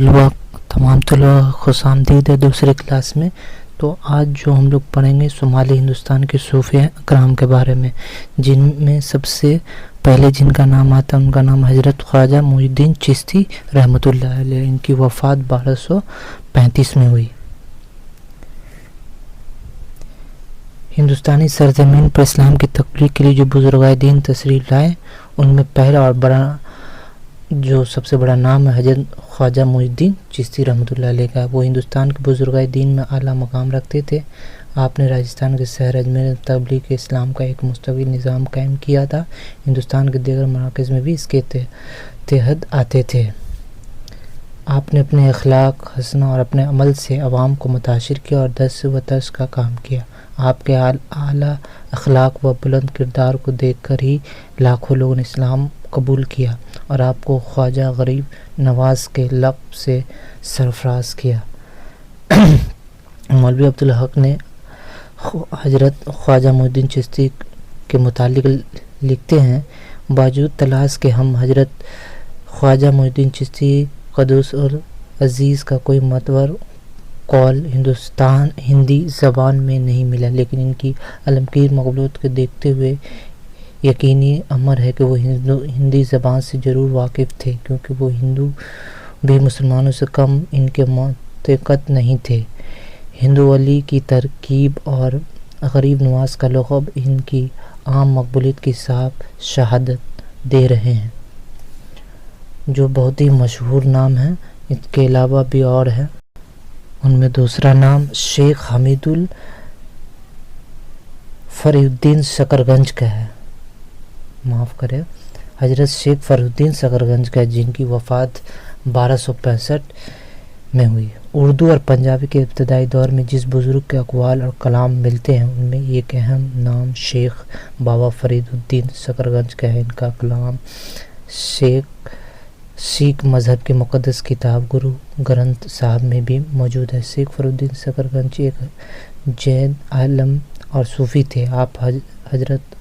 تمام طلباء خوش آمدید ہے دوسرے کلاس میں۔ تو آج جو ہم لوگ پڑھیں گے شمالی ہندوستان کے صوفیہ اکرام کے بارے میں، جن میں سب سے پہلے جن کا نام آتا ہے ان کا نام حضرت خواجہ معین الدین چشتی رحمۃ اللہ علیہ۔ ان کی وفات 1235 میں ہوئی۔ ہندوستانی سرزمین پر اسلام کی تبلیغ کے لیے جو بزرگائے دین تشریف لائے، ان میں پہلا اور بڑا جو سب سے بڑا نام ہے حضرت خواجہ معین الدین چشتی رحمۃ اللہ علیہ کا۔ وہ ہندوستان کے بزرگائے دین میں اعلیٰ مقام رکھتے تھے۔ آپ نے راجستھان کے شہر اجمیر میں تبلیغ اسلام کا ایک مستقل نظام قائم کیا تھا۔ ہندوستان کے دیگر مراکز میں بھی اس کے تحت آتے تھے۔ آپ نے اپنے اخلاق حسنہ اور اپنے عمل سے عوام کو متاثر کیا اور دس و ترس کا کام کیا۔ آپ کے اعلیٰ اخلاق و بلند کردار کو دیکھ کر ہی لاکھوں لوگوں نے اسلام قبول کیا اور آپ کو خواجہ غریب نواز کے لقب سے سرفراز کیا۔ مولوی عبدالحق نے حضرت خواجہ معین الدین چشتی کے متعلق لکھتے ہیں، باوجود تلاش کے ہم حضرت خواجہ معین الدین چشتی قدوس اور عزیز کا کوئی معتبر قول ہندی زبان میں نہیں ملا، لیکن ان کی عالمگیر مقبولیت کو دیکھتے ہوئے یقینی امر ہے کہ وہ ہندی زبان سے ضرور واقف تھے، کیونکہ وہ ہندو بھی مسلمانوں سے کم ان کے معتقد نہیں تھے۔ ہندو ولی کی ترکیب اور غریب نواز کا لقب ان کی عام مقبولیت کی شہادت دے رہے ہیں، جو بہت ہی مشہور نام ہے۔ اس کے علاوہ بھی اور ہے، ان میں دوسرا نام شیخ حمید فرید الدین شکرگنج کا ہے، حضرت شیخ فرید الدین شکرگنج کا، جن کی وفات 1265 میں ہوئی۔ اردو اور پنجابی کے ابتدائی دور میں جس بزرگ کے اقوال اور کلام ملتے ہیں، ان میں ایک اہم نام شیخ بابا فرید الدین شکرگنج کا ہے۔ ان کا کلام سکھ مذہب کی مقدس کتاب گرو گرنتھ صاحب میں بھی موجود ہے۔ شیخ فرید الدین شکرگنج ایک جین عالم اور صوفی تھے۔ آپ حضرت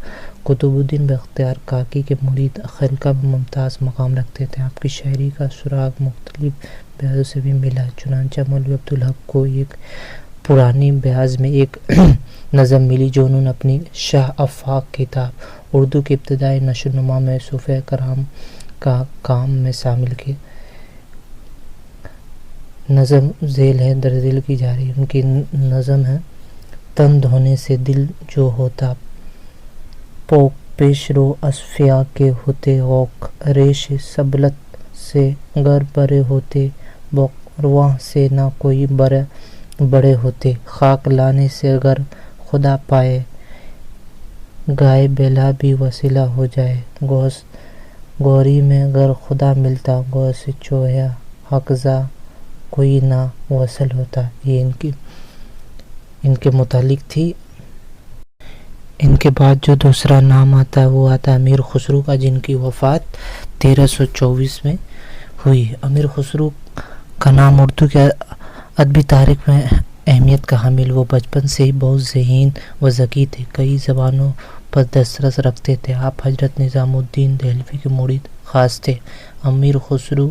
قطب الدین بختیار کاکی کے مرید خلقہ میں ممتاز مقام رکھتے تھے۔ آپ کی شاعری کا سراغ مختلف بیانوں سے بھی ملا، چنانچہ مولوی عبدالحق کو ایک پرانی بیان میں ایک نظم ملی جو انہوں نے اپنی شاہ آفاق کتاب اردو کی ابتدائی نشو و نما میں صوفیہ کرام کا کام میں شامل کی۔ نظم ذیل ہے، درذیل کی جا رہی ہے۔ ان کی نظم ہے، تن دھونے سے دل جو ہوتا پوک، پیش رو اصفیاء کے ہوتے غوق، ریش سبلت سے گر برے ہوتے بوق، رواں سے نہ کوئی بڑے ہوتے، خاک لانے سے اگر خدا پائے، گائے بیلا بھی وسیلہ ہو جائے، گوری میں اگر خدا ملتا، گو سے چوہیا حقزا کوئی نہ وصل ہوتا۔ یہ ان کے متعلق تھی۔ ان کے بعد جو دوسرا نام آتا ہے وہ آتا ہے امیر خسرو کا، جن کی وفات 1324 میں ہوئی۔ امیر خسرو کا نام اردو کے ادبی تاریخ میں اہمیت کا حامل۔ وہ بچپن سے ہی بہت ذہین و ذکی تھے، کئی زبانوں پر دسترس رکھتے تھے۔ آپ حضرت نظام الدین دہلوی کے مرید خاص تھے۔ امیر خسرو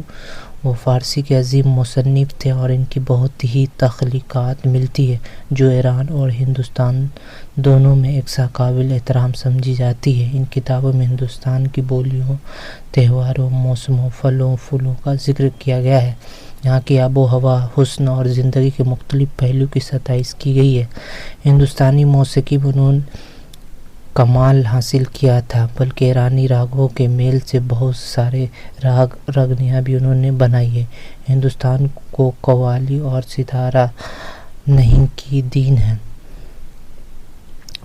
وہ فارسی کے عظیم مصنف تھے اور ان کی بہت ہی تخلیقات ملتی ہے جو ایران اور ہندوستان دونوں میں یکساں قابل احترام سمجھی جاتی ہے۔ ان کتابوں میں ہندوستان کی بولیوں، تہواروں، موسموں، پھلوں پھولوں کا ذکر کیا گیا ہے۔ یہاں کی آب و ہوا، حسن اور زندگی کے مختلف پہلو کی ستائش کی گئی ہے۔ ہندوستانی موسیقی میں انہوں نے کمال حاصل کیا تھا، بلکہ ایرانی راگوں کے میل سے بہت سارے رگنیاں بھی انہوں نے بنائی ہیں۔ ہندوستان کو قوالی اور ستارہ نہیں کی دین ہے۔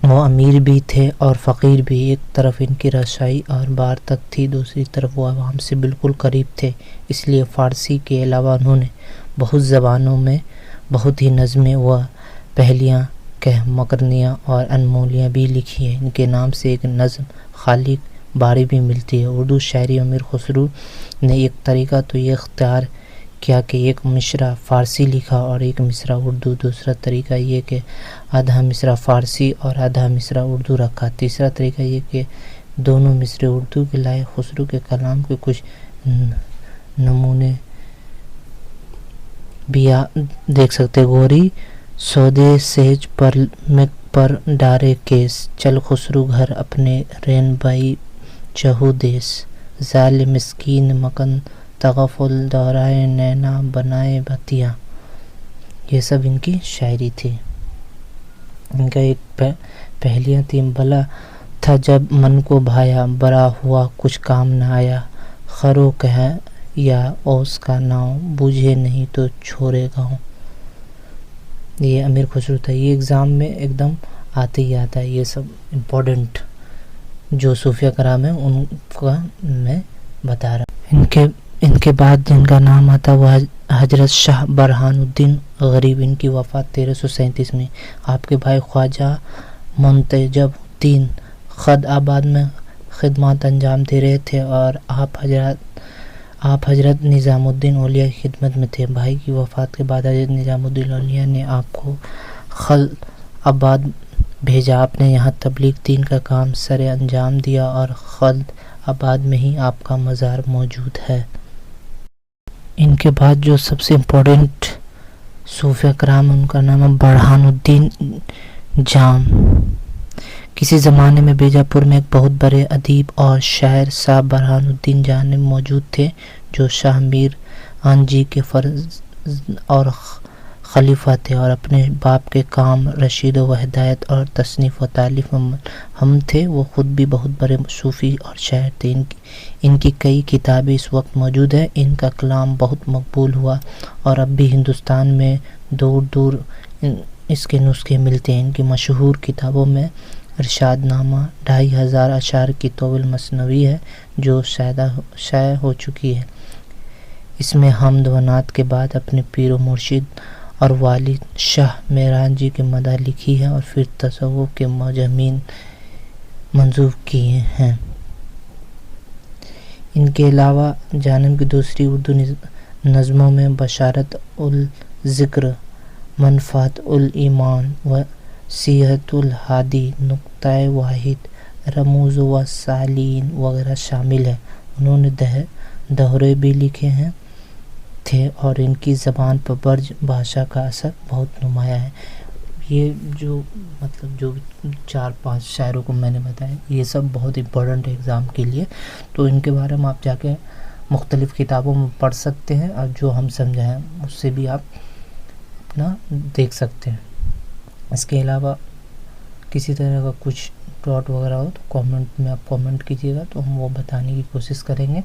وہ امیر بھی تھے اور فقیر بھی۔ ایک طرف ان کی رسائی اور بار تک تھی، دوسری طرف وہ عوام سے بالکل قریب تھے۔ اس لیے فارسی کے علاوہ انہوں نے بہت زبانوں میں بہت ہی نظمیں و پہلیاں، مقرنیاں اور انمولیاں بھی لکھی ہیں۔ ان کے نام سے ایک نظم خالق باری بھی ملتی ہے۔ اردو شاعری امیر خسرو نے ایک طریقہ تو یہ اختیار کیا کہ ایک مصرع فارسی لکھا اور ایک مصرع اردو۔ دوسرا طریقہ یہ کہ آدھا مصرع فارسی اور آدھا مصرع اردو رکھا۔ تیسرا طریقہ یہ کہ دونوں مصرع اردو کے لائے خسرو کے کلام کے کچھ نمونے بھی دیکھ سکتے. گوری سودے سہج پر ڈارے کیس, چل خسرو گھر اپنے رین بائی چہو دیس, ظال مسکین مکن تغفل دورائے نینا بنائے بتیاں. یہ سب ان کی شاعری تھی. ان کا ایک پہلیاں تھیں. بھلا تھا جب من کو بھایا, برا ہوا کچھ کام نہ آیا, خرو کہہ یا اوس کا ناؤ, بوجھے نہیں تو چھوڑے گاؤں. یہ امیر خسرو تھا. یہ ایگزام میں ایک دم آتے ہی آتا ہے. یہ سب امپورٹنٹ جو صوفیہ کرام ہیں ان کا میں بتا رہا ہوں. ان کے بعد جن کا نام آتا وہ حضرت شاہ برہان الدین غریب. ان کی وفات 1337 میں. آپ کے بھائی خواجہ منتجب الدین خد آباد میں خدمات انجام دے رہے تھے اور آپ حضرت نظام الدین اولیاء کی خدمت میں تھے. بھائی کی وفات کے بعد حضرت نظام الدین اولیاء نے آپ کو خلد آباد بھیجا. آپ نے یہاں تبلیغ دین کا کام سر انجام دیا اور خلد آباد میں ہی آپ کا مزار موجود ہے. ان کے بعد جو سب سے امپورٹنٹ صوفیہ کرام ان کا نام ہے برہان الدین جام. کسی زمانے میں بیجاپور میں ایک بہت بڑے ادیب اور شاعر صاحب برہان الدین جام موجود تھے جو شاہ میر ان جی کے فرز اور خلیفہ تھے اور اپنے باپ کے کام رشید و ہدایت اور تصنیف و تالیف میں ہم تھے. وہ خود بھی بہت بڑے صوفی اور شاعر تھے. ان کی کئی کتابیں اس وقت موجود ہیں. ان کا کلام بہت مقبول ہوا اور اب بھی ہندوستان میں دور دور اس کے نسخے ملتے ہیں. ان کی مشہور کتابوں میں ارشاد نامہ 2500 اشعار کی طویل مثنوی ہے جو شائع ہو چکی ہے. اس میں حمد و نعت کے بعد اپنے پیر و مرشد اور والد شاہ میران جی کے مدح لکھی ہے اور پھر تصوف کے مضامین منظور کیے ہیں. ان کے علاوہ جانب کی دوسری اردو نظموں میں بشارت الذکر, منفعت الایمان, وصیحت الہادی, نقطہ واحد, رموز و سالین وغیرہ شامل ہیں. انہوں نے دوہرے بھی لکھے تھے اور ان کی زبان پر برج بھاشا کا اثر بہت نمایاں ہے. یہ جو 4-5 شاعروں کو میں نے بتایا یہ سب بہت امپورٹنٹ ہے ایگزام کے لیے. تو ان کے بارے میں آپ جا کے مختلف کتابوں میں پڑھ سکتے ہیں اور جو ہم سمجھائیں اس سے بھی آپ اپنا دیکھ سکتے ہیں. اس کے علاوہ کسی طرح کا کچھ ڈاؤٹ وغیرہ ہو تو کامنٹ میں آپ کامنٹ کیجیے گا تو ہم وہ بتانے کی کوشش کریں گے.